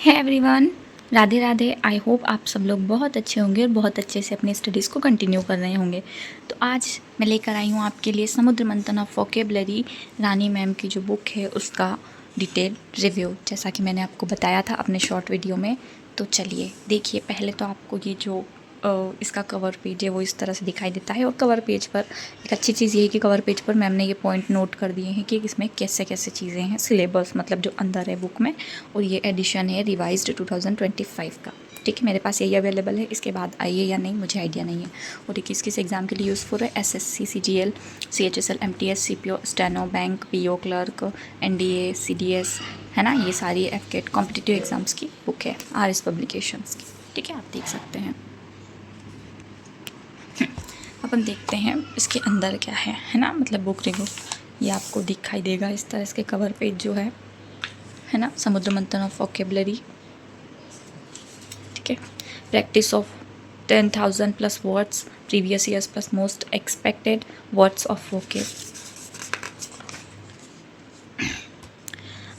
है everyone, Radhe Radhe. I hope आप सब लोग बहुत अच्छे होंगे और बहुत अच्छे से अपनी स्टडीज़ को कंटिन्यू कर रहे होंगे। तो आज मैं लेकर आई हूँ आपके लिए समुद्र मंथन ऑफ वोकेबलरी, रानी मैम की जो बुक है उसका डिटेल रिव्यू, जैसा कि मैंने आपको बताया था अपने शॉर्ट वीडियो में। तो चलिए देखिए, पहले तो आपको ये जो इसका कवर पेज है वो इस तरह से दिखाई देता है। और कवर पेज पर एक अच्छी चीज़ ये है कि कवर पेज पर मैम ने ये पॉइंट नोट कर दिए हैं कि इसमें कैसे कैसे चीज़ें हैं, सिलेबस मतलब जो अंदर है बुक में। और ये एडिशन है रिवाइज्ड 2025 का। ठीक है, मेरे पास यही अवेलेबल है, इसके बाद आइए या नहीं मुझे आइडिया नहीं है। और ये किस किस एग्ज़ाम के लिए यूज़फुल है? SSC, CGL, CHSL, MTS, CPO, steno, bank, PO clerk, NDA, CDS, है ना। ये सारी FCAT कॉम्पिटिटिव एग्ज़ाम्स की बुक है, RS पब्लिकेशंस की। ठीक है, आप देख सकते हैं। अपन देखते हैं इसके अंदर क्या है ना, मतलब बुक रिव्यू ये आपको दिखाई देगा इस तरह। इसके कवर पेज जो है ना, समुद्र मंथन ऑफ वोकेबलरी। ठीक है, practice of 10,000 plus words previous years plus most expected words of vocab.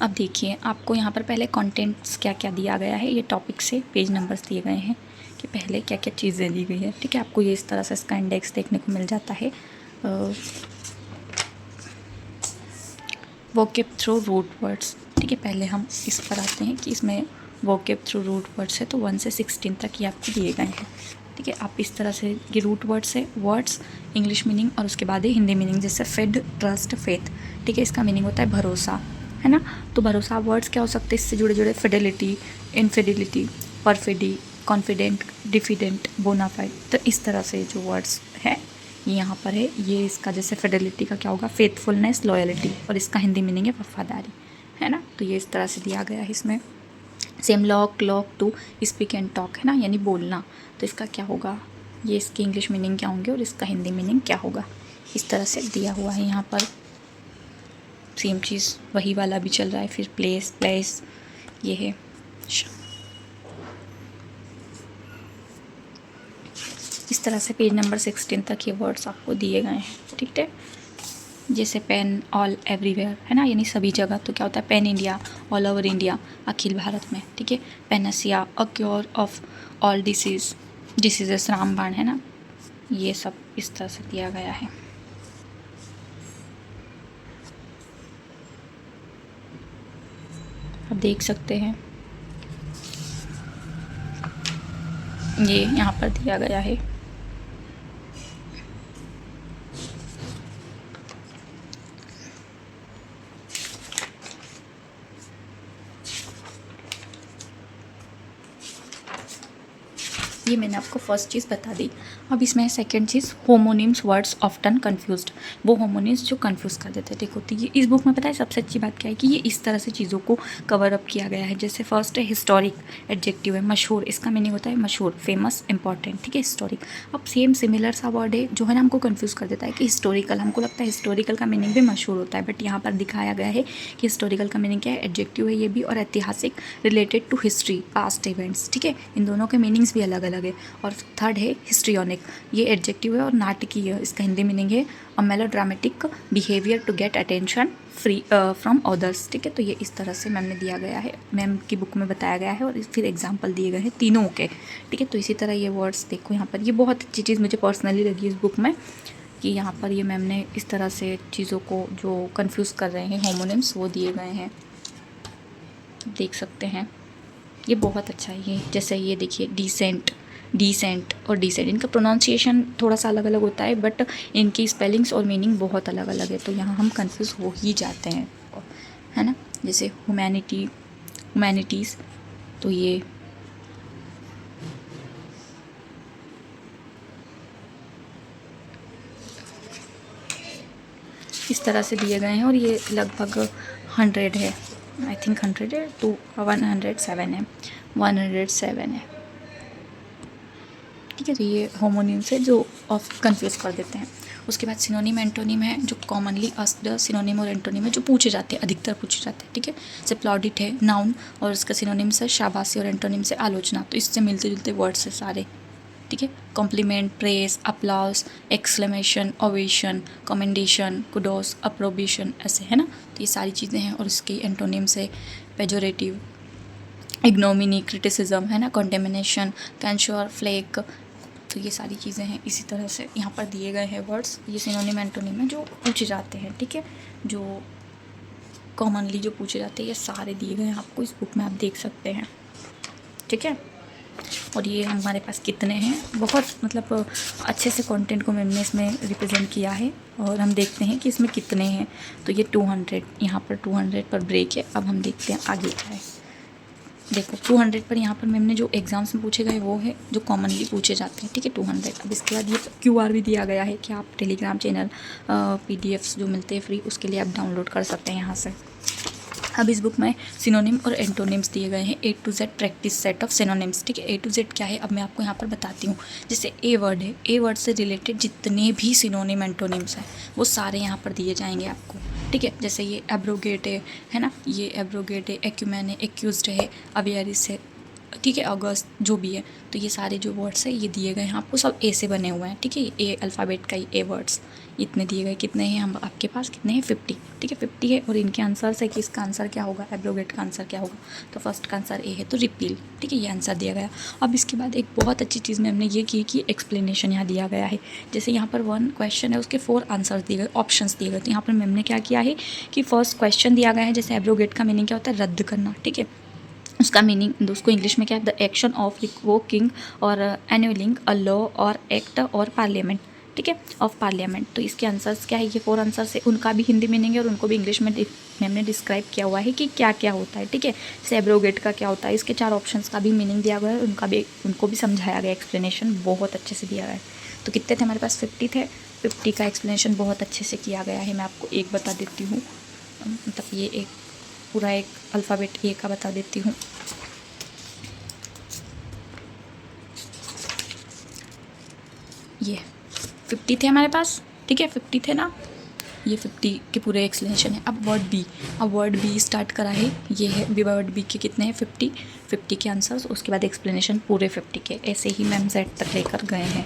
अब देखिए, आपको यहाँ पर पहले कंटेंट्स क्या क्या दिया गया है, ये टॉपिक से पेज नंबर्स दिए गए हैं कि पहले क्या क्या चीज़ें दी गई है। ठीक है, आपको ये इस तरह से इसका इंडेक्स देखने को मिल जाता है। Vocab through root words. ठीक है, पहले हम इस पर आते हैं कि इसमें वोकेब थ्रू रूट वर्ड्स है, तो 1 से 16 तक ये आपको दिए गए हैं। ठीक है, आप इस तरह से ये रूट वर्ड्स है, वर्ड्स इंग्लिश मीनिंग और उसके बाद है हिंदी मीनिंग, जैसे फेड, ट्रस्ट, फेथ। ठीक है, इसका मीनिंग होता है भरोसा, है ना। तो भरोसा वर्ड्स क्या हो सकते हैं इससे जुड़े जुड़े? Fidelity, infidelity, perfidy, confident, diffident, bona fide. तो इस तरह से जो वर्ड्स है ये यहाँ पर है। ये इसका जैसे फिडेलिटी का क्या होगा? फेथफुलनेस, लॉयलिटी, और इसका हिंदी मीनिंग है वफादारी, है ना। तो ये इस तरह से दिया गया है इसमें। Same lock, lock to, speak and talk, है ना, यानी बोलना। तो इसका क्या होगा? ये इसके इंग्लिश मीनिंग क्या होंगे और इसका हिंदी मीनिंग क्या होगा, इस तरह से दिया हुआ है यहाँ पर। सेम चीज़ वही वाला भी चल रहा है। फिर प्लेस, प्लेस ये है। इस तरह से पेज नंबर 16 तक ये वर्ड्स आपको दिए गए हैं। ठीक है, जैसे पेन, ऑल, एवरीवेयर, है ना, यानी सभी जगह। तो क्या होता है? Pan India, all over India, अखिल भारत में। ठीक है, panacea, a cure of all diseases, रामबाण, है ना। ये सब इस तरह से दिया गया है। आप देख सकते हैं ये यहाँ पर दिया गया है। ये मैंने आपको फर्स्ट चीज़ बता दी। अब इसमें सेकंड चीज़, होमोनिम्स वर्ड्स ऑफ्टन कन्फ्यूज्ड। वो होमोनिम्स जो कन्फ्यूज़ कर देते हैं। देखो, तो ये इस बुक में पता है सबसे अच्छी बात क्या है कि ये इस तरह से चीज़ों को कवर अप किया गया है। जैसे फर्स्ट है हिस्टोरिक, एडजेक्टिव है मशहूर, इसका मीनिंग होता है मशहूर, फेमस, इंपॉर्टेंट। ठीक है, हिस्टोरिक। अब सेम सिमिलर सा वर्ड है जो है ना, हमको कन्फ्यूज़ कर देता है कि हिस्टोरिकल। हमको लगता है हिस्टोरिकल का मीनिंग भी मशहूर होता है, बट यहाँ पर दिखाया गया है कि हिस्टोरिकल का मीनिंग क्या है? एडजेक्टिव है ये भी, और ऐतिहासिक, related to history, past events. ठीक है, इन दोनों के मीनिंग्स भी अलग अलग है। और थर्ड है हिस्ट्रियोनिक, ये एडजेक्टिव है और नाटकीय है, इसका हिंदी मीनिंग है a melodramatic behaviour to get attention free from others. ठीक है, तो ये इस तरह से मैम ने दिया गया है, मैम की बुक में बताया गया है, और फिर एग्जाम्पल दिए गए हैं तीनों के। ठीक है, तो इसी तरह ये वर्ड्स देखो यहाँ पर। ये बहुत अच्छी चीज़ मुझे पर्सनली लगी इस बुक में कि यहाँ पर ये मैम ने इस तरह से चीज़ों को जो कन्फ्यूज़ कर रहे हैं होमोनिम्स वो दिए गए हैं, देख सकते हैं। ये बहुत अच्छा है। ये जैसे ये देखिए, डिसेंट, डिसेंट और डिसेंट, इनका प्रोनाउंसिएशन थोड़ा सा अलग अलग होता है, बट इनकी स्पेलिंग्स और मीनिंग बहुत अलग अलग है। तो यहाँ हम कंफ्यूज हो ही जाते हैं, है ना। जैसे ह्यूमैनिटी, ह्यूमैनिटीज़, तो ये इस तरह से दिए गए हैं। और ये लगभग 100 है, आई थिंक 100 है, तो 107 है, 107 है। ठीक है, तो ये होमोनिम्स है जो ऑफ कन्फ्यूज़ कर देते हैं। उसके बाद सिनोनिम, एंटोनिम है जो कॉमनली आस्क्ड सिनोनिम और एंटोनिम है जो पूछे जाते हैं, अधिकतर पूछे जाते हैं। ठीक है, जैसे प्लॉडिट है नाउन, और इसका सिनोनिम से शाबाशी और एंटोनिम से आलोचना। तो इससे मिलते जुलते वर्ड्स है सारे। ठीक है, compliment, praise, applause, exclamation, ovation, commendation, kudos, approbation, ऐसे, है ना। तो ये सारी चीज़ें हैं। और इसकी एंटोनिम से पेजोरेटिव, इग्नोमिनी, क्रिटिसिज्म, है ना, कंटेमिनेशन, कैंश्योर, फ्लेक। तो ये सारी चीज़ें हैं। इसी तरह से यहाँ पर दिए गए हैं वर्ड्स, ये सिनोनिम एंटोनिम है जो पूछे जाते हैं, ठीक है, जो कॉमनली जो पूछे जाते हैं, ये सारे दिए गए हैं आपको इस बुक में, आप देख सकते हैं, ठीक है। और ये हमारे पास कितने हैं, बहुत मतलब अच्छे से कंटेंट को मैंने इसमें रिप्रेजेंट किया है। और हम देखते हैं कि इसमें कितने हैं। तो ये 200, यहाँ पर 200 पर ब्रेक है। अब हम देखते हैं आगे क्या है। देखो 200 पर यहाँ पर मैंने जो एग्जाम्स में पूछे गए वो है जो कॉमनली पूछे जाते हैं, ठीक है, 200। अब इसके बाद ये QR भी दिया गया है कि आप टेलीग्राम चैनल PDFs जो मिलते हैं फ्री, उसके लिए आप डाउनलोड कर सकते हैं यहाँ से। अब इस बुक में सिनोनिम और एंटोनिम्स दिए गए हैं, A to Z practice set of synonyms, ठीक है। A to Z क्या है अब मैं आपको यहाँ पर बताती हूँ। जैसे A वर्ड है, A वर्ड से रिलेटेड जितने भी सिनोनिम एंटोनिम्स हैं वो सारे यहाँ पर दिए जाएंगे आपको, ठीक है। जैसे ये एब्रोगेट है ना, ये एब्रोगेट है, एक्यूमेन है, एक्यूज्ड है, अवेयरिस है, ठीक है, अगस्त, जो भी है। तो ये सारे जो वर्ड्स है ये दिए गए हैं आपको, सब A से बने हुए हैं, ठीक है। A अल्फ़ाबेट का ही A वर्ड्स इतने दिए गए। कितने हैं हम आपके पास, कितने हैं, 50, ठीक है, 50 है। और इनके आंसर्स है कि इसका आंसर क्या होगा, एब्रोगेट का आंसर क्या होगा। तो फर्स्ट का आंसर A है, तो रिपील, ठीक है, ये आंसर दिया गया। अब इसके बाद एक बहुत अच्छी चीज़ में हमने ये की कि एक्सप्लेनेशन यहाँ दिया गया है। जैसे यहाँ पर 1 क्वेश्चन है, उसके 4 आंसर्स दिए गए, ऑप्शंस दिए गए। तो यहाँ पर मैम ने क्या किया है कि फर्स्ट क्वेश्चन दिया गया है, जैसे एब्रोगेट का मीनिंग क्या होता है, रद्द करना, ठीक है। उसका मीनिंग उसको इंग्लिश में क्या है, द एक्शन ऑफ रिवोकिंग और एन्यूलिंग अ लॉ और एक्ट और पार्लियामेंट, ठीक है, ऑफ पार्लियामेंट। तो इसके आंसर्स क्या है, ये 4 आंसर्स है, उनका भी हिंदी मीनिंग है और उनको भी इंग्लिश में मैंने डिस्क्राइब किया हुआ है कि क्या क्या होता है, ठीक है। जैसे एब्रोगेट का क्या होता है, इसके 4 ऑप्शंस का भी मीनिंग दिया गया है, उनको भी समझाया गया, एक्सप्लेनेशन बहुत अच्छे से दिया गया है। तो कितने थे हमारे पास, 50 थे। 50 का एक्सप्लेनेशन बहुत अच्छे से किया गया है। मैं आपको एक बता देती हूँ, मतलब ये एक पूरा एक अल्फ़ाबेट A का बता देती हूँ। ये 50 थे हमारे पास, ठीक है, 50 थे ना, ये 50 के पूरे एक्सप्लेनेशन है। अब वर्ड B, अब वर्ड B स्टार्ट करा है, ये है वर्ड B के कितने हैं, 50 के आंसर्स, उसके बाद एक्सप्लेनेशन पूरे 50 के। ऐसे ही मैम Z तक लेकर गए हैं,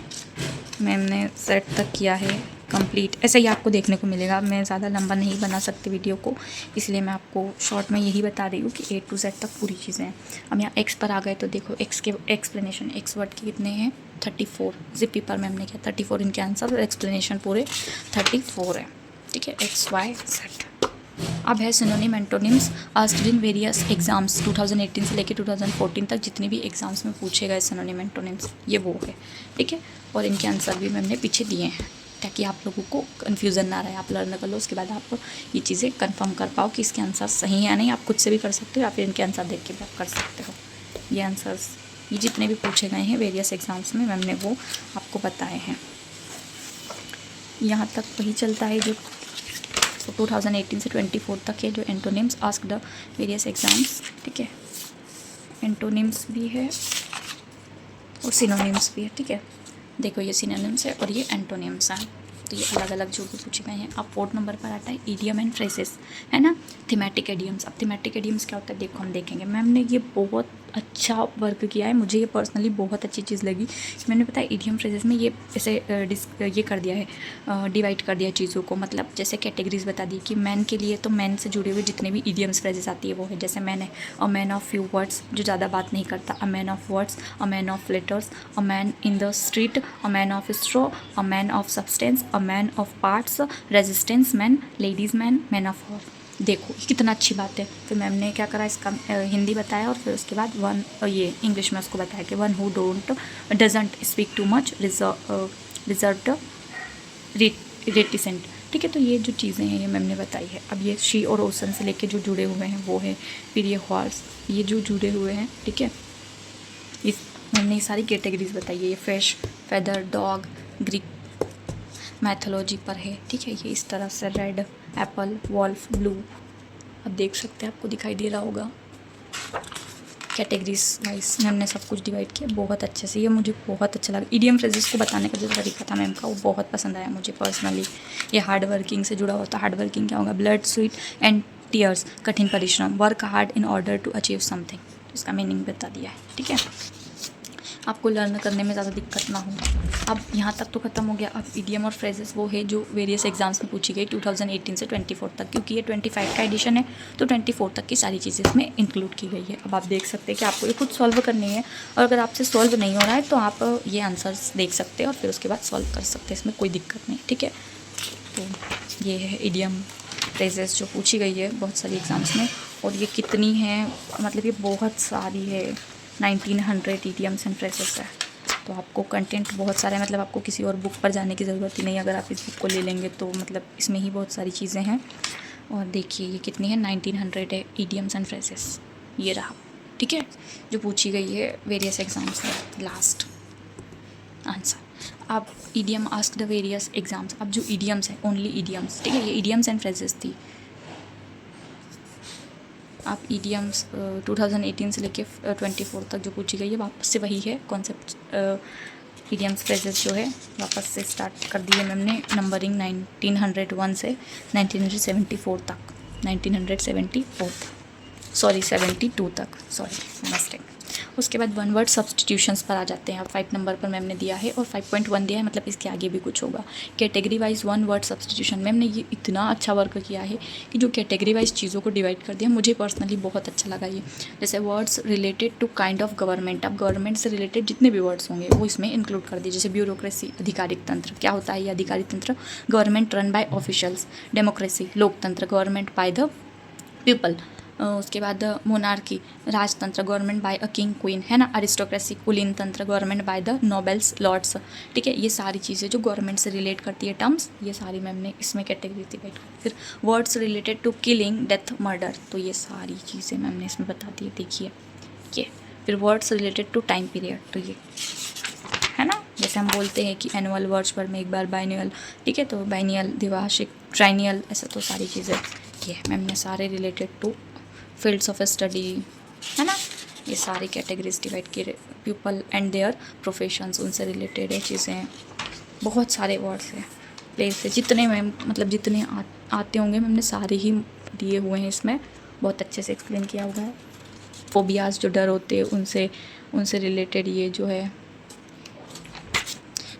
मैम ने Z तक किया है कंप्लीट। ऐसे ही आपको देखने को मिलेगा। मैं ज़्यादा लंबा नहीं बना सकती वीडियो को, इसलिए मैं आपको शॉर्ट में यही बता रही हूँ कि A to Z तक पूरी चीज़ें हैं। अब यहाँ X पर आ गए तो देखो X के एक्सप्लेनेशन, X वर्ड के कितने हैं, 34। जिपी पर मैम ने किया 34 इनके आंसर और एक्सप्लेनेशन पूरे 34 है, ठीक है, XYZ। अब है synonym antonyms asked in various exams 2018 से लेकर 2014 तक जितने भी एग्जाम्स में पूछे गए सिनोनिम एंटोनिम्स, ये वो है, ठीक है। और इनके आंसर भी मैंने पीछे दिए हैं ताकि आप लोगों को कन्फ्यूज़न ना रहे, आप लर्न कर लो, उसके बाद आप ये चीज़ें कंफर्म कर पाओ कि इसके आंसर सही है या नहीं। आप खुद से भी कर सकते हो या फिर इनके आंसर देख के भी आप कर सकते हो। ये आंसर्स ये जितने भी पूछे गए हैं वेरियस एग्जाम्स में मैंने वो आपको बताए हैं। यहाँ तक वही चलता है जो 2018 से 24 तक है, जो antonyms asked the various exams, ठीक है। एंटोनिम्स भी है और सिनोनिम्स भी है, ठीक है। देखो ये सिनोनिम्स है और ये एंटोनिम्स हैं, तो ये अलग अलग जो भी पूछे गए हैं। अब 4 नंबर पर आता है ईडियम एंड फ्रेजेस, है ना, थीमेटिक एडियम्स। अब थीमेटिक एडियम्स क्या होता है देखो हम देखेंगे। मैम ने ये बहुत अच्छा वर्क किया है, मुझे ये पर्सनली बहुत अच्छी चीज़ लगी। मैंने पता है ईडियम फ्रेजेस में ये ऐसे ये कर दिया है, डिवाइड कर दिया चीज़ों को, मतलब जैसे कैटेगरीज बता दी कि मैन के लिए तो मैन से जुड़े हुए जितने भी ईडियम्स फ्रेजेस आती है वो है, जैसे मैन है a man of few words, जो ज़्यादा बात नहीं करता, a man of words, a man of letters, a man in the street, a man of straw, a man of substance, a man of parts, resistance man, ladies man, man of hour. देखो ये कितना अच्छी बात है। फिर ma'am ने क्या करा, इसका हिंदी बताया और फिर उसके बाद ये इंग्लिश में उसको बताया कि one who doesn't speak too much reserved reticent, ठीक है। तो ये जो चीज़ें हैं ये मैम ने बताई है। अब ये शी और ओसन से लेके जो जुड़े हुए हैं वो है, फिर ये हॉर्स, ये जो जुड़े हुए हैं, ठीक है। इस मैंने ये सारी कैटेगरीज बताई है। ये fish, feather, dog, Greek mythology पर है, ठीक है। ये इस तरह से रेड, एप्पल, वॉल्फ, ब्लू, अब देख सकते हैं आपको दिखाई दे रहा होगा। कैटेगरीज वाइज मैंने सब कुछ डिवाइड किया बहुत अच्छे से। ये मुझे बहुत अच्छा लगा। ईडियम फ्रेजेस को बताने का जो तरीका था मैम का वो बहुत पसंद आया मुझे पर्सनली। ये हार्ड वर्किंग से जुड़ा होता है। हार्ड वर्किंग क्या होगा, ब्लड, स्वीट एंड टीयर्स, कठिन परिश्रम, work hard in order to achieve something, इसका मीनिंग बता दिया है, ठीक है। आपको लर्न करने में ज़्यादा दिक्कत ना हो। अब यहाँ तक तो ख़त्म हो गया। अब इडियम और फ्रेजेस वो है जो वेरियस एग्जाम्स में पूछी गई 2018 से 24 तक, क्योंकि ये 25 का एडिशन है तो 24 तक की सारी चीज़ें इसमें इंक्लूड की गई है। अब आप देख सकते हैं कि आपको ये खुद सॉल्व करनी है, और अगर आपसे सॉल्व नहीं हो रहा है तो आप ये आंसर्स देख सकते हैं और फिर उसके बाद सॉल्व कर सकते हैं, इसमें कोई दिक्कत नहीं। ठीक है, तो ये है इडियम फ्रेजेस जो पूछी गई है बहुत सारी एग्ज़ाम्स में, और ये कितनी है, मतलब ये बहुत सारी है, 1900 इडियम्स एंड फ्रेजेस है। तो आपको कंटेंट बहुत सारा है, मतलब आपको किसी और बुक पर जाने की ज़रूरत ही नहीं, अगर आप इस बुक को ले लेंगे तो मतलब इसमें ही बहुत सारी चीज़ें हैं। और देखिए ये कितनी है, 1900 है इडियम्स एंड फ्रेजेस, ये रहा। ठीक है, जो पूछी गई है वेरियस एग्जाम्स में, लास्ट आंसर। अब idiom ask the various exams, अब जो इडियम्स है ओनली इडियम्स, ठीक है, ये इडियम्स एंड फ्रेजेस थी। आप इडियम्स 2018 से लेके 24 तक जो पूछी गई है वापस से वही है कॉन्सेप्ट। इडियम्स फ्रेजेस जो है वापस से स्टार्ट कर दी है मैम ने, नंबरिंग 1901 से 1974 तक, 72 तक, सॉरी मिस्टेक। उसके बाद वन वर्ड सब्सटीट्यूशंस पर आ जाते हैं। अब 5 नंबर पर मैम ने दिया है और 5.1 दिया है, मतलब इसके आगे भी कुछ होगा। Category wise one word substitution, ma'am ने ये इतना अच्छा वर्क किया है कि जो कैटेगरी वाइज चीज़ों को डिवाइड कर दिया, मुझे पर्सनली बहुत अच्छा लगा ये। जैसे words related to kind of government, अब गवर्नमेंट से रिलेटेड जितने भी वर्ड्स होंगे वो इसमें इंक्लूड कर दिए। जैसे ब्यूरोक्रेसी, आधिकारिक तंत्र, क्या होता है ये आधिकारिक तंत्र, government run by officials. Democracy, लोकतंत्र, गवर्नमेंट बाय द पीपल। उसके बाद मोनार्की, राजतंत्र, government by a king queen, है ना। अरिस्टोक्रेसी, कुलीन तंत्र, government by the nobles lords. ठीक है, ये सारी चीज़ें जो गवर्नमेंट से रिलेट करती है टर्म्स, ये सारी मैम ने इसमें कैटेगरी डिवाइड कर। फिर words related to killing, death, murder, तो ये सारी चीज़ें मैम ने इसमें बता दी है, देखिए ये। फिर words related to time period, तो ये है ना, जैसे हम बोलते हैं कि एनुअल वर्ड्स पर में एक बार, बाइनियल, ठीक है, तो बाइनियल, द्विभाषिक, ट्राइनियल, ऐसा तो सारी चीज़ें ये मैम ने सारे related to fields of study, है ना, ये सारी कैटेगरीज डिवाइड की। पीपल एंड देयर प्रोफेशंस, उनसे रिलेटेड है चीज़ें, बहुत सारे वर्ड्स हैं, प्लेस है, जितने मैम मतलब जितने आते होंगे मैम ने सारे ही दिए हुए हैं इसमें, बहुत अच्छे से एक्सप्लेन किया हुआ है। फोबियाज, जो डर होते हैं उनसे रिलेटेड ये जो है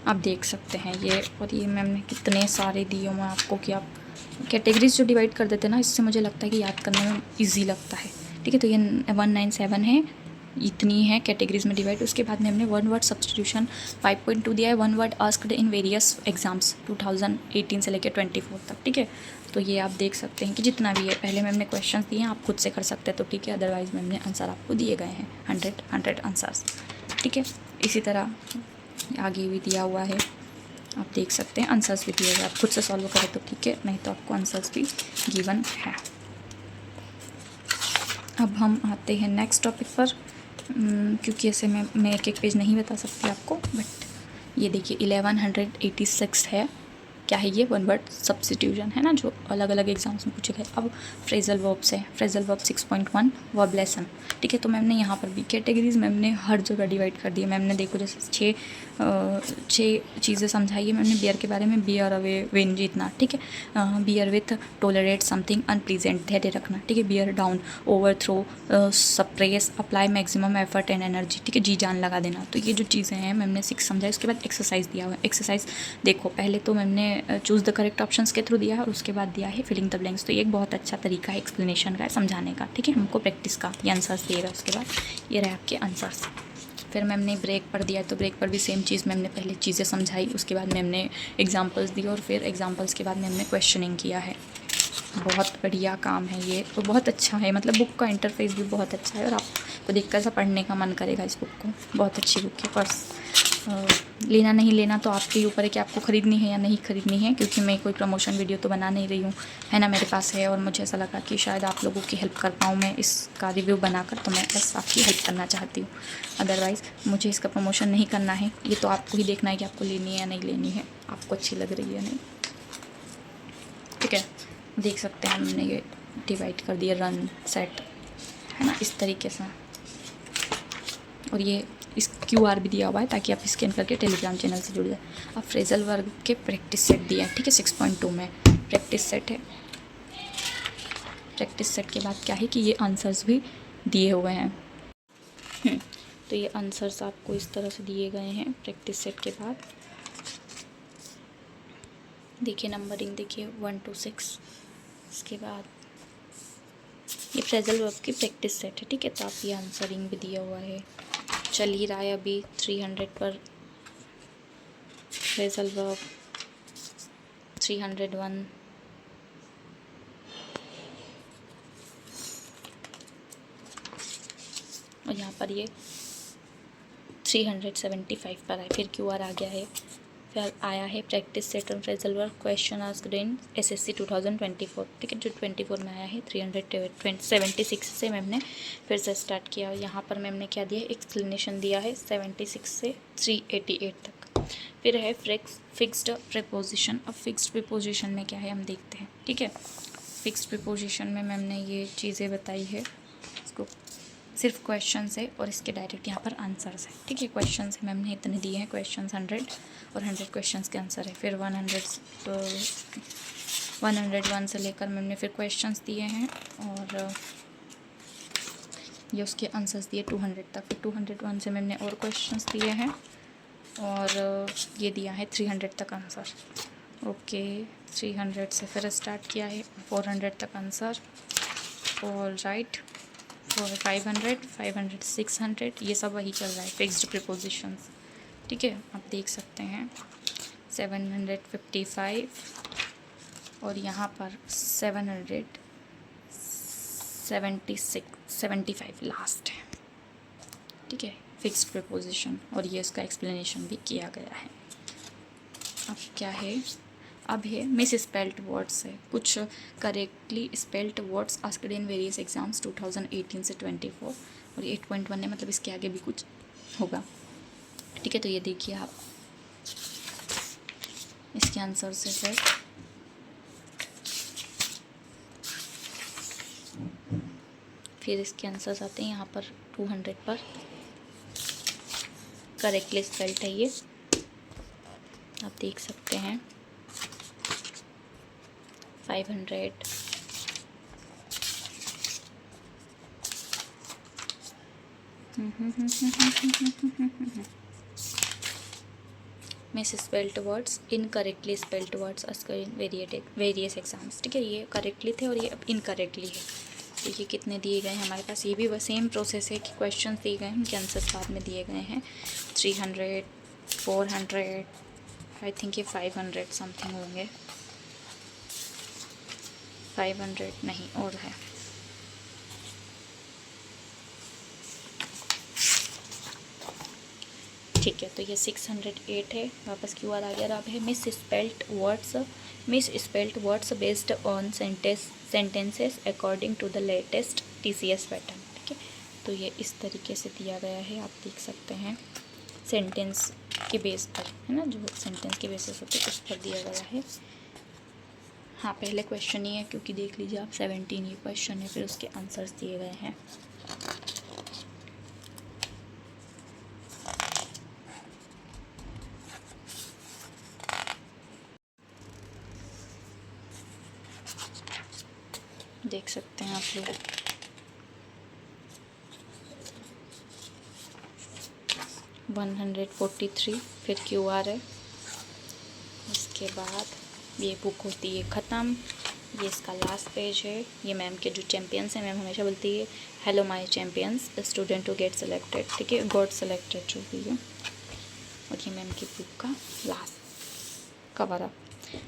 आप देख सकते हैं ये। और ये मैम ने कितने सारे दिए हुए हैं आपको कि आप कैटेगरीज जो डिवाइड कर देते हैं ना, इससे मुझे लगता है कि याद करने में इजी लगता है। ठीक है, तो ये 197 है, इतनी है कैटेगरीज में डिवाइड। उसके बाद में हमने वन वर्ड सब्सटीट्यूशन 5.2 दिया है, one word asked in various exams 2018 से लेकर 24 तक। ठीक है, तो ये आप देख सकते हैं कि जितना भी है, पहले मैम ने क्वेश्चन दिए हैं, आप खुद से कर सकते हैं तो ठीक है, अदरवाइज मैम ने आंसर आपको दिए गए हैं 100 आंसर्स। ठीक है, इसी तरह आगे भी दिया हुआ है, आप देख सकते हैं, आंसर्स भी दिए हुए, आप खुद से सॉल्व करें तो ठीक है, नहीं तो आपको आंसर्स भी गिवन है। अब हम आते हैं नेक्स्ट टॉपिक पर, क्योंकि ऐसे मैं एक एक पेज नहीं बता सकती आपको, बट ये देखिए 1186 है, क्या है ये, वन वर्ड सब्स्टिट्यूशन, है ना, जो अलग अलग एग्जाम्स में पूछे गए। अब फ्रेजल वर्ब्स है, फ्रेजल वर्ब 6.1 वर्ब लेसन। ठीक है, तो मैम ने यहाँ पर भी कैटेगरीज मैम ने हर जगह डिवाइड कर दी है। मैम ने देखो जैसे छः चीज़ें समझाई है मैम ने बियर के बारे में, बियर अवे विन जीतना, ठीक है, bear with tolerate something unpleasant, धैर्य रखना, ठीक है, bear down, overthrow, suppress, apply maximum effort and energy, ठीक है, जी जान लगा देना। तो ये जो चीज़ें हैं मैम ने 6 समझाई। उसके बाद एक्सरसाइज दिया हुआ है। एक्सरसाइज देखो, पहले तो मैम ने चूज़ द करेक्ट ऑप्शंस के थ्रू दिया है और उसके बाद दिया है फिलिंग द ब्लैंक्स। तो ये एक बहुत अच्छा तरीका है एक्सप्लेनेशन का, समझाने का, ठीक है, हमको प्रैक्टिस का। ये आंसर्स दिएगा, उसके बाद ये रहे आपके आंसर्स। फिर मैम ने ब्रेक पर दिया, तो ब्रेक पर भी सेम चीज़ मैम ने पहले चीज़ें समझाई, उसके बाद मैम ने एग्जांपल्स दिए और फिर एग्जांपल्स के बाद मैम ने क्वेश्चनिंग किया है। बहुत बढ़िया काम है ये, तो बहुत अच्छा है, मतलब बुक का इंटरफेस भी बहुत अच्छा है और आपको देखकर ऐसा पढ़ने का मन करेगा इस बुक को। बहुत अच्छी बुक है, पर लेना नहीं लेना तो आपके ऊपर है कि आपको ख़रीदनी है या नहीं ख़रीदनी है, क्योंकि मैं कोई प्रमोशन वीडियो तो बना नहीं रही हूँ, है ना, मेरे पास है और मुझे ऐसा लगा कि शायद आप लोगों की हेल्प कर पाऊँ मैं इसका रिव्यू बनाकर, तो मैं बस आपकी हेल्प करना चाहती हूँ। अदरवाइज़ मुझे इसका प्रमोशन नहीं करना है, ये तो आपको ही देखना है कि आपको लेनी है या नहीं लेनी है, आपको अच्छी लग रही है या नहीं। ठीक है, देख सकते हैं हमने ये डिवाइड कर दिया, रन सेट, है ना, इस तरीके से। और ये इस QR भी दिया हुआ है ताकि आप स्कैन करके टेलीग्राम चैनल से जुड़ जाए। अब फ्रेजल वर्ग के प्रैक्टिस सेट दिया है, ठीक है, 6.2 में प्रैक्टिस सेट है। प्रैक्टिस सेट के बाद क्या है कि ये आंसर्स भी दिए हुए हैं। तो ये आंसर्स आपको इस तरह से दिए गए हैं प्रैक्टिस सेट के बाद। देखिए नंबरिंग देखिए 1 to 6। इसके बाद ये फ्रेजल वर्ब की प्रैक्टिस सेट है, ठीक है। तो आप ये आंसरिंग भी दिया हुआ है, चल ही रहा है अभी 300 पर फ्रेजल वर्ब, 301, और यहाँ पर ये 375 पर है। फिर QR आ गया है, फिर आया है practice set on phrasal verb question asked in SSC 2024, ठीक है, जो 24 में आया है। 376 से मैम ने फिर से स्टार्ट किया। यहाँ पर मैम ने क्या दिया, एक्सप्लेनेशन दिया है 76 से 388 तक। फिर है फिक्स्ड प्रीपोजिशन। अब फिक्स्ड प्रीपोजिशन में क्या है हम देखते हैं, ठीक है। फिक्स्ड प्रीपोजिशन में मैम ने ये चीज़ें बताई है, इसको सिर्फ क्वेश्चन है और इसके डायरेक्ट यहाँ पर आंसर्स है, ठीक है। क्वेश्चन है मैम ने इतने दिए हैं, क्वेश्चन 100 और 100 क्वेश्चन के आंसर है। फिर 101 से लेकर मैम ने फिर क्वेश्चंस दिए हैं और ये उसके आंसर्स दिए 200 तक। फिर 201 से मैम ने और क्वेश्चंस दिए हैं और ये दिया है 300 तक आंसर। ओके, 300 से फिर स्टार्ट किया है, 400 तक आंसर। और राइट, 500, 600, ये सब वही चल रहा है फिक्स्ड प्रीपोजिशंस, ठीक है। आप देख सकते हैं 755 और यहाँ पर 775 लास्ट है, ठीक है, फिक्स्ड प्रीपोजिशन। और ये इसका एक्सप्लेनेशन भी किया गया है। अब क्या है, अब है मिस स्पेल्ट वर्ड्स है, कुछ correctly spelt words asked in various exams 2018 से 24, और 8.1 है, मतलब इसके आगे भी कुछ होगा, ठीक है। तो ये देखिए आप इसके आंसर से फिर इसके आंसर्स आते हैं यहाँ पर 200 पर करेक्टली स्पेल्ट है ये, आप देख सकते हैं। 500, miss spelt words, incorrectly spelt words asked in various exams, ठीक है। ये करेक्टली थे और ये अब इनकरेक्टली है। तो ये कितने दिए गए हैं हमारे पास, ये भी वह सेम प्रोसेस है कि क्वेश्चन दिए गए हैं, उनके आंसर्स बाद में दिए गए हैं। 300, 400, आई थिंक ये 500 समथिंग होंगे, 500 नहीं और है। ठीक है, तो ये 608 है, वापस QR आ गया। अब है misspelt words based on sentences according to the latest TCS pattern, ठीक है। तो ये इस तरीके से दिया गया है, आप देख सकते हैं, सेंटेंस के बेस पर है ना, जो सेंटेंस के बेसिस होते हैं उस पर दिया गया है। हाँ, पहले क्वेश्चन ही है क्योंकि देख लीजिए आप 17 ये क्वेश्चन है, फिर उसके आंसर्स दिए गए हैं। देख सकते हैं आप लोग, $143, फिर QR है। इसके बाद ये बुक होती है ख़त्म, ये इसका लास्ट पेज है। ये मैम के जो चैम्पियंस हैं, मैम हमेशा बोलती है hello my champions, the student to get selected, ठीक है, गॉट सेलेक्टेड जो भी है। और ये मैम की बुक का लास्ट कवर अप।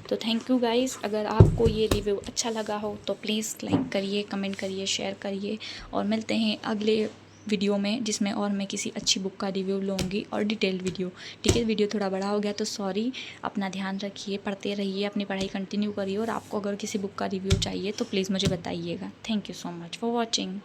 तो थैंक यू गाइस, अगर आपको ये रिव्यू अच्छा लगा हो तो प्लीज़ लाइक करिए, कमेंट करिए, शेयर करिए, और मिलते हैं अगले वीडियो में जिसमें और मैं किसी अच्छी बुक का रिव्यू लूँगी और डिटेल्ड वीडियो, ठीक है। वीडियो थोड़ा बड़ा हो गया तो सॉरी, अपना ध्यान रखिए, पढ़ते रहिए, अपनी पढ़ाई कंटिन्यू करिए, और आपको अगर किसी बुक का रिव्यू चाहिए तो प्लीज़ मुझे बताइएगा। Thank you so much for watching.